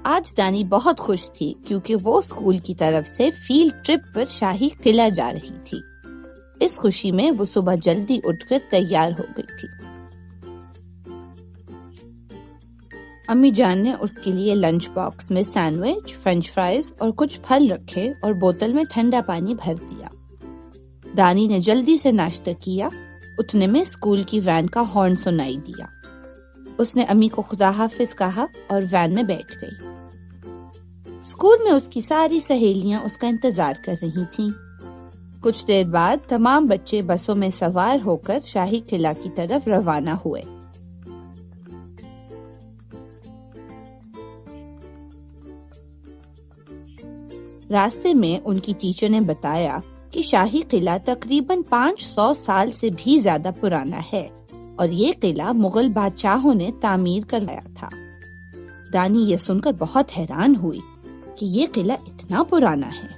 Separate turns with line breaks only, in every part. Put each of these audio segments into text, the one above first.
آج دانی بہت خوش تھی کیونکہ وہ اسکول کی طرف سے فیلڈ ٹرپ پر شاہی قلعہ جا رہی تھی۔ اس خوشی میں وہ صبح جلدی اٹھ کر تیار ہو گئی تھی۔ امی جان نے اس کے لیے لنچ باکس میں سینڈوچ، فرینچ فرائز اور کچھ پھل رکھے اور بوتل میں ٹھنڈا پانی بھر دیا۔ دانی نے جلدی سے ناشتہ کیا۔ اتنے میں اسکول کی وین کا ہارن سنائی دیا۔ اس نے امی کو خدا حافظ کہا اور وین میں بیٹھ گئی۔ اسکول میں اس کی ساری سہیلیاں اس کا انتظار کر رہی تھیں۔ کچھ دیر بعد تمام بچے بسوں میں سوار ہو کر شاہی قلعہ کی طرف روانہ ہوئے۔ راستے میں ان کی ٹیچر نے بتایا کہ شاہی قلعہ تقریباً 500 سال سے بھی زیادہ پرانا ہے اور یہ قلعہ مغل بادشاہوں نے تعمیر کروایا تھا۔ دانی یہ سن کر بہت حیران ہوئی کہ یہ قلعہ اتنا پرانا ہے۔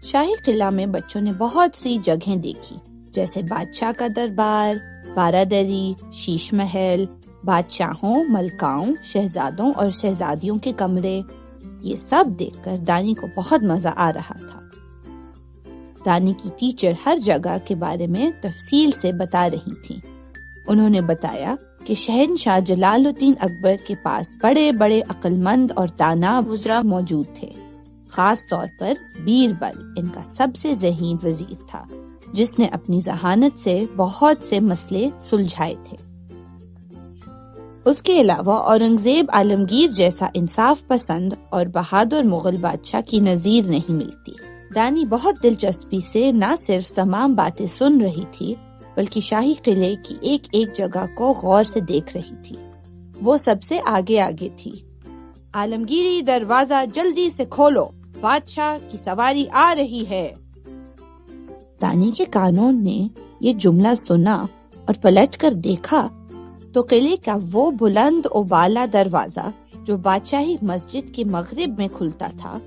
شاہی قلعہ میں بچوں نے بہت سی جگہیں دیکھی، جیسے بادشاہ کا دربار، بارادری، شیش محل، بادشاہوں، ملکاؤں، شہزادوں اور شہزادیوں کے کمرے۔ یہ سب دیکھ کر دانی کو بہت مزہ آ رہا تھا۔ دانی کی ٹیچر ہر جگہ کے بارے میں تفصیل سے بتا رہی تھیں۔ انہوں نے بتایا کہ شہنشاہ جلال الدین اکبر کے پاس بڑے بڑے عقل مند اور دانا وزراء موجود تھے، خاص طور پر بیربل ان کا سب سے ذہین وزیر تھا، جس نے اپنی ذہانت سے بہت سے مسئلے سلجھائے تھے۔ اس کے علاوہ اورنگزیب عالمگیر جیسا انصاف پسند اور بہادر مغل بادشاہ کی نظیر نہیں ملتی۔ دانی بہت دلچسپی سے نہ صرف تمام باتیں سن رہی تھی بلکہ شاہی قلعے کی ایک ایک جگہ کو غور سے دیکھ رہی تھی۔ وہ سب سے آگے تھی۔ عالمگیری دروازہ جلدی سے کھولو، بادشاہ کی سواری آ رہی ہے۔ دانی کے کانوں نے یہ جملہ سنا اور پلٹ کر دیکھا تو قلعے کا وہ بلند و بالا دروازہ جو بادشاہی مسجد کے مغرب میں کھلتا تھا،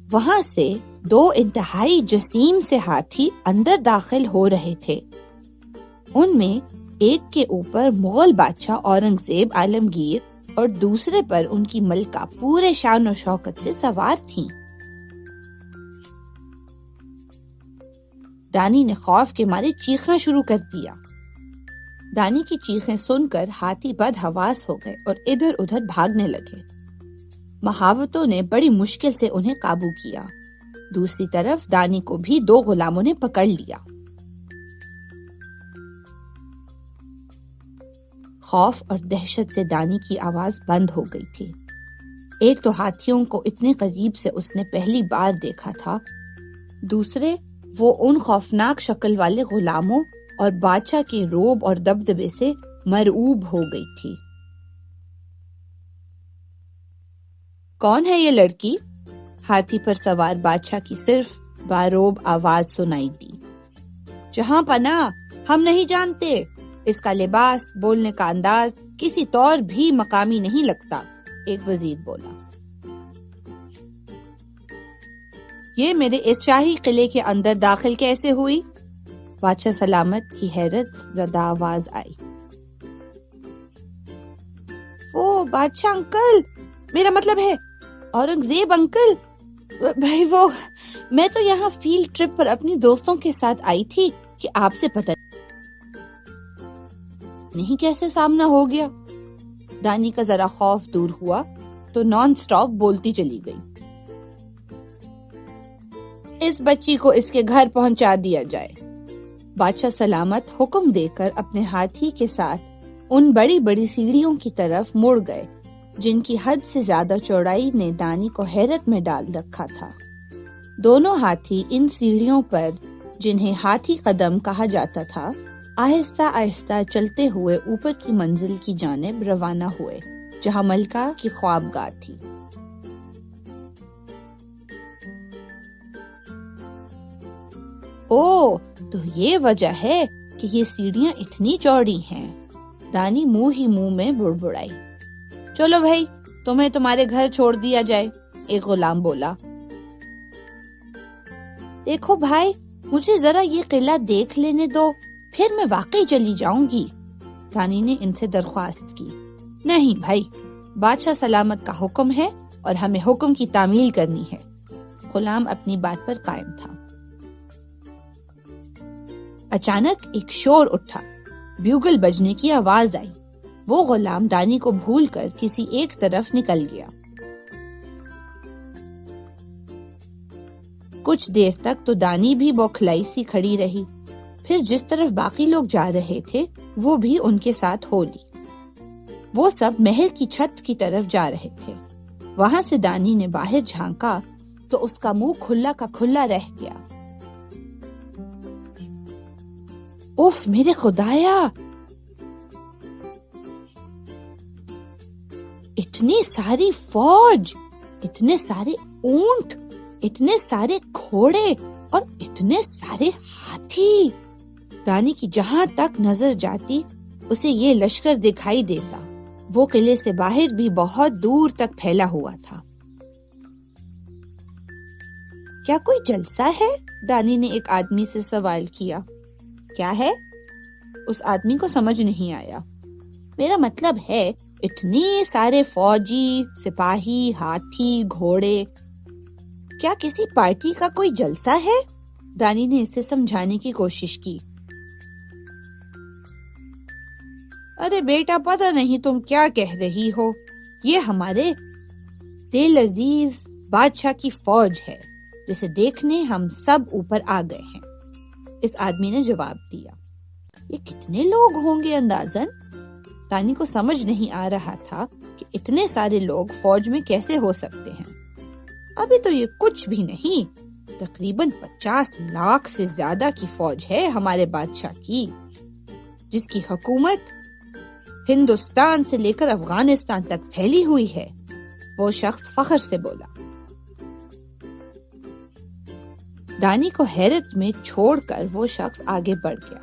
وہاں سے 2 انتہائی جسیم سے ہاتھی اندر داخل ہو رہے تھے۔ ان میں ایک کے اوپر مغل بادشاہ اورنگزیب عالمگیر اور دوسرے پر ان کی ملکہ پورے شان و شوکت سے سوار تھیں۔ دانی نے خوف کے مارے چیخنا شروع کر دیا۔ دانی کی چیخیں سن کر ہاتھی بدحواس ہو گئے اور ادھر ادھر بھاگنے لگے۔ محاوتوں نے بڑی مشکل سے انہیں قابو کیا۔ دوسری طرف دانی کو بھی 2 غلاموں نے پکڑ لیا۔ خوف اور دہشت سے دانی کی آواز بند ہو گئی تھی۔ ایک تو ہاتھیوں کو اتنے قریب سے اس نے پہلی بار دیکھا تھا، دوسرے وہ ان خوفناک شکل والے غلاموں اور بادشاہ کے روب اور دبدبے سے مرعوب ہو گئی تھی۔ کون ہے یہ لڑکی؟ ہاتھی پر سوار بادشاہ کی صرف باروب آواز سنائی دی۔ جہاں پناہ، ہم نہیں جانتے۔ اس کا لباس، بولنے کا انداز کسی طور بھی مقامی نہیں لگتا، ایک وزیر بولا۔ یہ میرے اس شاہی قلعے کے اندر داخل کیسے ہوئی؟ بادشاہ سلامت کی حیرت زدہ آواز آئی۔ وہ بادشاہ انکل، میرا مطلب ہے اورنگزیب انکل، بھائی وہ میں تو یہاں فیلڈ ٹرپ پر اپنی دوستوں کے ساتھ آئی تھی کہ آپ سے پتہ نہیں کیسے سامنا ہو گیا۔ دانی کا ذرا خوف دور ہوا تو نان سٹاپ بولتی چلی گئی۔ اس بچی کو اس کے گھر پہنچا دیا جائے۔ بادشاہ سلامت حکم دے کر اپنے ہاتھی کے ساتھ ان بڑی بڑی سیڑھیوں کی طرف مڑ گئے جن کی حد سے زیادہ چوڑائی نے دانی کو حیرت میں ڈال رکھا تھا۔ دونوں ہاتھی ان سیڑھیوں پر، جنہیں ہاتھی قدم کہا جاتا تھا، آہستہ آہستہ چلتے ہوئے اوپر کی منزل کی جانب روانہ ہوئے جہاں ملکہ کی خوابگاہ تھی۔ او، تو یہ وجہ ہے کہ یہ سیڑھیاں اتنی چوڑی ہیں، دانی منہ ہی منہ میں بڑبڑائی۔ چلو بھائی، تمہیں تمہارے گھر چھوڑ دیا جائے، ایک غلام بولا۔ دیکھو بھائی، مجھے ذرا یہ قلعہ دیکھ لینے دو، پھر میں واقعی چلی جاؤں گی، دانی نے ان سے درخواست کی۔ نہیں بھائی، بادشاہ سلامت کا حکم ہے اور ہمیں حکم کی تعمیل کرنی ہے۔ غلام اپنی بات پر قائم تھا۔ اچانک ایک شور اٹھا، بیوگل بجنے کی آواز آئی۔ وہ غلام دانی کو بھول کر کسی ایک طرف نکل گیا۔ کچھ دیر تک تو دانی بھی بوکھلائی سی کھڑی رہی، پھر جس طرف باقی لوگ جا رہے تھے وہ بھی ان کے ساتھ ہو لی۔ وہ سب محل کی چھت کی طرف جا رہے تھے۔ وہاں سے دانی نے باہر جھانکا تو اس کا منہ کھلا کا کھلا رہ گیا۔ اف میرے خدایا، اتنی ساری فوج، اتنے سارے اونٹ، اتنے سارے گھوڑے اور اتنے سارے ہاتھی۔ دانی کی جہاں تک نظر جاتی اسے یہ لشکر دکھائی دیتا۔ وہ قلعے سے باہر بھی بہت دور تک پھیلا ہوا تھا۔ کیا کوئی جلسہ ہے؟ دانی نے ایک آدمی سے سوال کیا۔ کیا ہے؟ اس آدمی کو سمجھ نہیں آیا۔ میرا مطلب ہے اتنے سارے فوجی، سپاہی، ہاتھی، گھوڑے، کیا کسی پارٹی کا کوئی جلسہ ہے؟ دانی نے اسے سمجھانے کی کوشش کی۔ ارے بیٹا، پتہ نہیں تم کیا کہہ رہی ہو، یہ ہمارے دل عزیز بادشاہ کی فوج ہے جسے دیکھنے ہم سب اوپر آ گئے ہیں۔ اس آدمی نے جواب دیا۔ یہ کتنے لوگ ہوں گے اندازاً؟ دانی کو سمجھ نہیں آ رہا تھا کہ اتنے سارے لوگ فوج میں کیسے ہو سکتے ہیں۔ ابھی تو یہ کچھ بھی نہیں، تقریباً 50 لاکھ سے زیادہ کی فوج ہے ہمارے بادشاہ کی، جس کی حکومت ہندوستان سے لے کر افغانستان تک پھیلی ہوئی ہے، وہ شخص فخر سے بولا۔ دانی کو حیرت میں چھوڑ کر وہ شخص آگے بڑھ گیا۔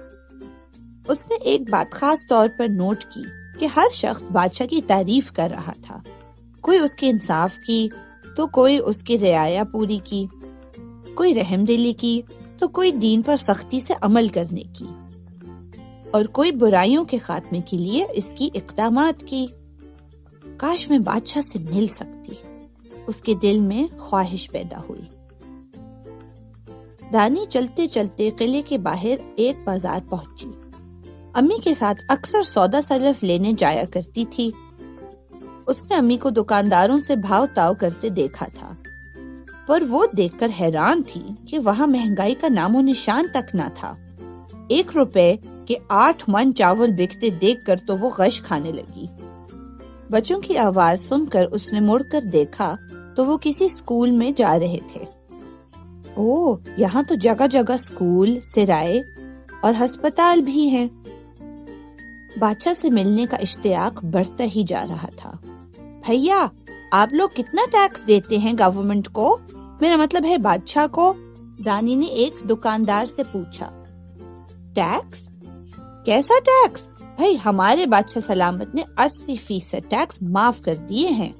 اس نے ایک بات خاص طور پر نوٹ کی کہ ہر شخص بادشاہ کی تعریف کر رہا تھا، کوئی اس کے انصاف کی تو کوئی اس کی رعایا پوری کی، کوئی رحم دلی کی تو کوئی دین پر سختی سے عمل کرنے کی، اور کوئی برائیوں کے خاتمے کے لیے اس کی اقدامات کی۔ کاش میں بادشاہ سے مل سکتی، اس کے دل میں خواہش پیدا ہوئی۔ دانی چلتے چلتے قلعے کے باہر ایک بازار پہنچی۔ امی کے ساتھ اکثر سودا سلف لینے جایا کرتی تھی۔ اس نے امی کو دکانداروں سے بھاؤ تاؤ کرتے دیکھا تھا، پر وہ دیکھ کر حیران تھی کہ وہاں مہنگائی کا نام و نشان تک نہ تھا۔ 1 روپے کے 8 من چاول بکتے دیکھ کر تو وہ غش کھانے لگی۔ بچوں کی آواز سن کر اس نے مڑ کر دیکھا تو وہ کسی اسکول میں جا رہے تھے۔ اوہ، یہاں تو جگہ جگہ اسکول، سرائے اور ہسپتال بھی ہیں۔ بادشاہ سے ملنے کا اشتیاق بڑھتا ہی جا رہا تھا۔ بھیا، آپ لوگ کتنا ٹیکس دیتے ہیں گورنمنٹ کو؟ میرا مطلب ہے بادشاہ کو، دانی نے ایک دکاندار سے پوچھا۔ ٹیکس؟ کیسا ٹیکس؟ بھائی، ہمارے بادشاہ سلامت نے 80% ٹیکس معاف کر دیے ہیں۔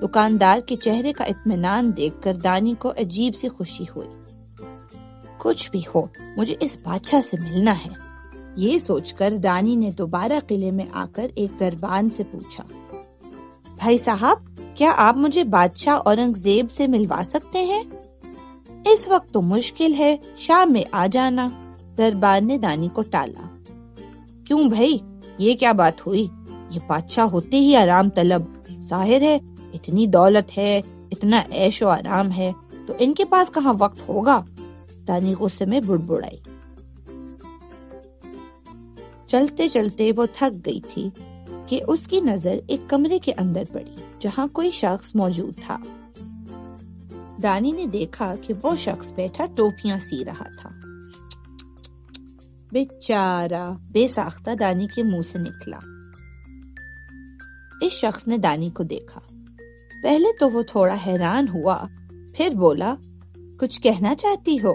دکاندار کے چہرے کا اطمینان دیکھ کر دانی کو عجیب سی خوشی ہوئی۔ کچھ بھی ہو، مجھے اس بادشاہ سے ملنا ہے، یہ سوچ کر دانی نے دوبارہ قلعے میں آ کر ایک دربان سے پوچھا، بھائی صاحب، کیا آپ مجھے بادشاہ اورنگزیب سے ملوا سکتے ہیں؟ اس وقت تو مشکل ہے، شام میں آ جانا۔ دربان نے دانی کو ٹالا۔ کیوں بھائی، یہ کیا بات ہوئی؟ یہ بادشاہ ہوتے ہی آرام طلب، ظاہر ہے اتنی دولت ہے، اتنا عیش و آرام ہے، تو ان کے پاس کہاں وقت ہوگا؟ دانی غصے میں بڑبڑائی۔ چلتے چلتے وہ تھک گئی تھی کہ اس کی نظر ایک کمرے کے اندر پڑی جہاں کوئی شخص موجود تھا۔ دانی نے دیکھا کہ وہ شخص بیٹھا ٹوپیاں سی رہا تھا۔ بیچارہ، بے ساختہ دانی کے منہ سے نکلا۔ اس شخص نے دانی کو دیکھا۔ پہلے تو وہ تھوڑا حیران ہوا، پھر بولا، کچھ کہنا چاہتی ہو؟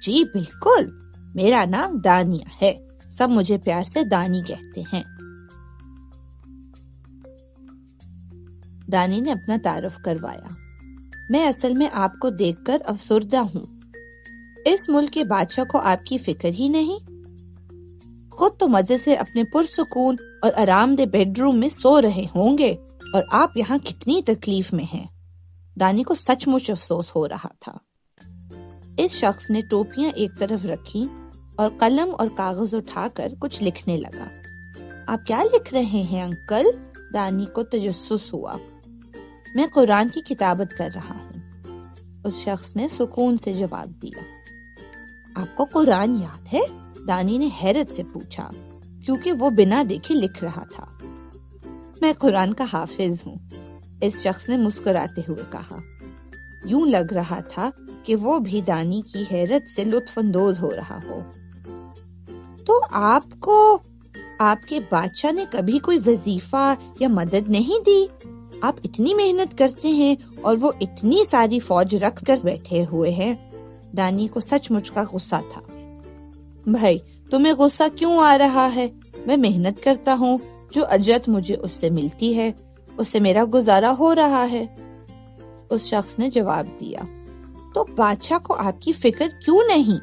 جی بالکل، میرا نام دانیہ ہے، سب مجھے پیار سے دانی کہتے ہیں۔ دانی نے اپنا تعارف کروایا۔ میں اصل میں آپ کو دیکھ کر افسردہ ہوں۔ اس ملک کے بادشاہ کو آپ کی فکر ہی نہیں؟ خود تو مزے سے اپنے پرسکون اور آرام دہ بیڈ روم میں سو رہے ہوں گے اور آپ یہاں کتنی تکلیف میں ہیں۔ دانی کو سچ مچ افسوس ہو رہا تھا۔ اس شخص نے ٹوپیاں ایک طرف رکھی اور قلم اور کاغذ اٹھا کر کچھ لکھنے لگا۔ آپ کیا لکھ رہے ہیں انکل؟ دانی کو تجسس ہوا۔ میں قرآن کی کتابت کر رہا ہوں، اس شخص نے سکون سے جواب دیا۔ آپ کو قرآن یاد ہے؟ دانی نے حیرت سے پوچھا، کیونکہ وہ بنا دیکھے لکھ رہا تھا۔ میں قرآن کا حافظ ہوں، اس شخص نے مسکراتے ہوئے کہا۔ یوں لگ رہا تھا کہ وہ بھی دانی کی حیرت سے لطف اندوز ہو رہا ہو۔ تو آپ کو آپ کے بادشاہ نے کبھی کوئی وظیفہ یا مدد نہیں دی؟ آپ اتنی محنت کرتے ہیں اور وہ اتنی ساری فوج رکھ کر بیٹھے ہوئے ہیں۔ دانی کو سچ مچ کا غصہ تھا۔ بھائی، تمہیں غصہ کیوں آ رہا ہے؟ میں محنت کرتا ہوں، جو اجرت مجھے اس سے ملتی ہے اس سے میرا گزارا ہو رہا ہے، اس شخص نے جواب دیا۔ تو بادشاہ کو آپ کی فکر کیوں نہیں؟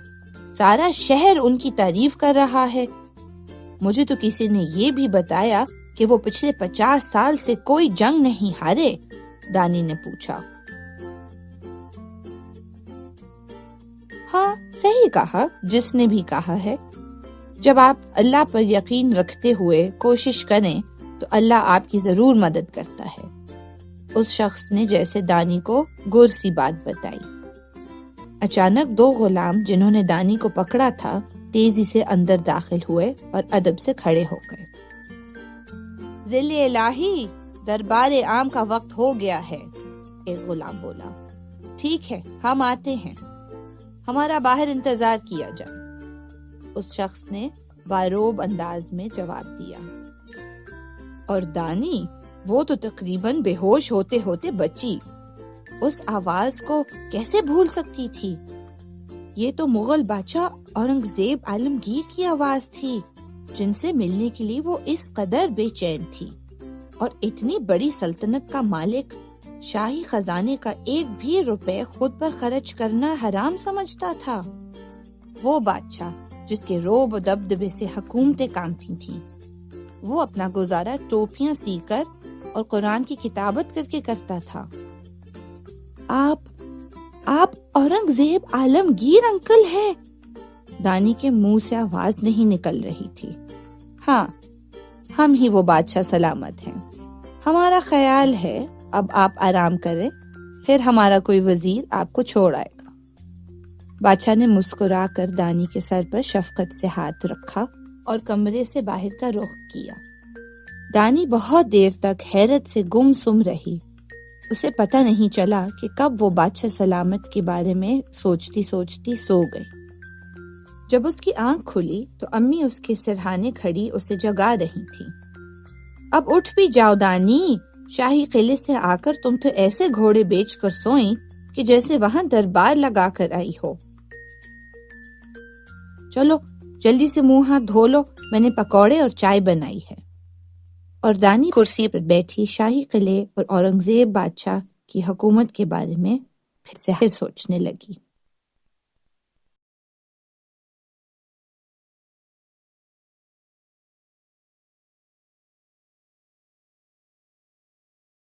سارا شہر ان کی تعریف کر رہا ہے۔ مجھے تو کسی نے یہ بھی بتایا کہ وہ پچھلے 50 سال سے کوئی جنگ نہیں ہارے، دانی نے پوچھا۔ ہاں، صحیح کہا جس نے بھی کہا ہے۔ جب آپ اللہ پر یقین رکھتے ہوئے کوشش کریں تو اللہ آپ کی ضرور مدد کرتا ہے، اس شخص نے جیسے دانی کو گر سی بات بتائی۔ اچانک 2 غلام جنہوں نے دانی کو پکڑا تھا تیزی سے اندر داخل ہوئے اور ادب سے کھڑے ہو گئے۔ ذل الہی، دربار عام کا وقت ہو گیا ہے، ایک غلام بولا۔ ٹھیک ہے، ہم آتے ہیں، ہمارا باہر انتظار کیا جائے، اس شخص نے باروب انداز میں جواب دیا۔ اور دانی، وہ تو تقریباً بے ہوش ہوتے ہوتے بچی، اس آواز کو کیسے بھول سکتی تھی؟ یہ تو مغل بادشاہ اورنگزیب عالمگیر کی آواز تھی، جن سے ملنے کے لیے وہ اس قدر بے چین تھی، اور اتنی بڑی سلطنت کا مالک شاہی خزانے کا 1 بھی روپے خود پر خرچ کرنا حرام سمجھتا تھا۔ وہ بادشاہ جس کے روب و دبدبے سے حکومتیں کانپتی تھیں، وہ اپنا گزارا ٹوپیاں سی کر اور قرآن کی کتابت کر کے کرتا تھا۔ آپ اورنگزیب عالمگیر انکل ہیں؟ دانی کے منہ سے آواز نہیں نکل رہی تھی۔ ہاں، ہم ہی وہ بادشاہ سلامت ہیں۔ ہمارا خیال ہے اب آپ آرام کریں، پھر ہمارا کوئی وزیر آپ کو چھوڑ آئے گا۔ بادشاہ نے مسکرا کر دانی کے سر پر شفقت سے ہاتھ رکھا اور کمرے سے باہر کا رخ کیا۔ دانی بہت دیر تک حیرت سے گم سم رہی۔ اسے پتہ نہیں چلا کہ کب وہ بادشاہ سلامت کے بارے میں سوچتی سوچتی سو گئی۔ جب اس کی آنکھ کھلی تو امی اس کے سرہانے کھڑی اسے جگا رہی تھی۔ اب اٹھ بھی جاؤ دانی، شاہی قلعے سے آ کر تم تو ایسے گھوڑے بیچ کر سوئیں کہ جیسے وہاں دربار لگا کر آئی ہو۔ چلو جلدی سے منہ ہاتھ دھو لو، میں نے پکوڑے اور چائے بنائی ہے۔ اور دانی کرسی پر بیٹھی شاہی قلعے اور اورنگزیب بادشاہ کی حکومت کے بارے میں پھر سے سوچنے لگی۔